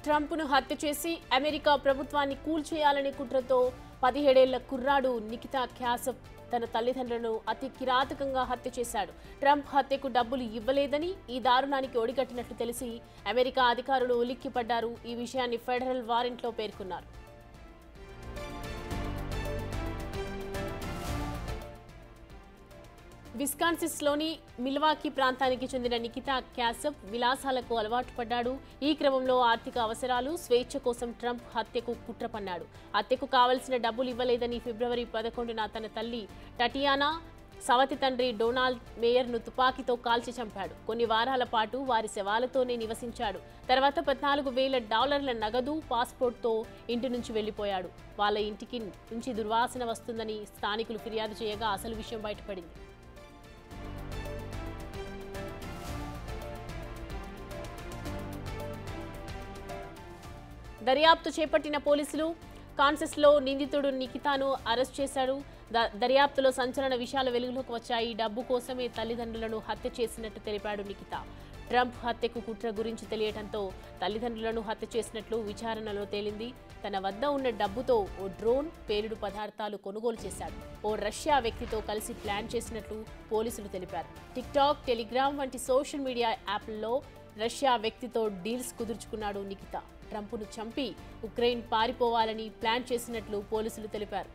ట్రంప్ను హత్య చేసి అమెరికా ప్రభుత్వాన్ని కూల్చేయాలనే కుట్రతో 17 ఏళ్ల కుర్రాడు నికితా క్యాసప్ తన తల్లిదండ్రులను అతి కిరాతకంగా హత్య చేశాడు. ట్రంప్ హత్యకు డబ్బులు ఇవ్వలేదని, ఈ దారుణానికి ఒడిగట్టినట్లు తెలిసి అమెరికా అధికారులు ఉలిక్కిపడ్డారు. ఈ విషయాన్ని ఫెడరల్ వారెంట్లో పేర్కొన్నారు. విస్కాన్సిన్లోని మిల్వాకీ ప్రాంతానికి చెందిన నికితా క్యాసప్ విలాసాలకు అలవాటు పడ్డాడు. ఈ క్రమంలో ఆర్థిక అవసరాలు, స్వేచ్ఛ కోసం ట్రంప్ హత్యకు కుట్ర పన్నాడు. హత్యకు కావలసిన డబ్బులు ఇవ్వలేదని ఫిబ్రవరి 11న తన తల్లి టటియానా, సవతి తండ్రి డొనాల్డ్ మేయర్ను తుపాకీతో కాల్చి చంపాడు. కొన్ని వారాల పాటు వారి శవాలతోనే నివసించాడు. తర్వాత $14,000 నగదు, పాస్పోర్ట్తో ఇంటి నుంచి వెళ్లిపోయాడు. వాళ్ళ ఇంటికి నుంచి దుర్వాసన వస్తుందని స్థానికులు ఫిర్యాదు చేయగా అసలు విషయం బయటపడింది. దర్యాప్తు చేపట్టిన పోలీసులు కాన్సస్లో నిందితుడు నికితాను అరెస్ట్ చేశారు. దర్యాప్తులో సంచలన విషయాలు వెలుగులోకి వచ్చాయి. డబ్బు కోసమే తల్లిదండ్రులను హత్య చేసినట్టు తెలిపాడు నికితా. ట్రంప్ హత్యకు కుట్ర గురించి తెలియటంతో తల్లిదండ్రులను హత్య చేసినట్లు విచారణలో తేలింది. తన వద్ద ఉన్న డబ్బుతో ఓ డ్రోన్, పేలుడు పదార్థాలు కొనుగోలు చేశాడు. ఓ రష్యా వ్యక్తితో కలిసి ప్లాన్ చేసినట్లు పోలీసులు తెలిపారు. టిక్టాక్, టెలిగ్రామ్ వంటి సోషల్ మీడియా యాప్లలో రష్యా వ్యక్తితో డీల్స్ కుదుర్చుకున్నాడు నికితా. ట్రంప్ను చంపి ఉక్రెయిన్ పారిపోవాలని ప్లాన్ చేసినట్లు పోలీసులు తెలిపారు.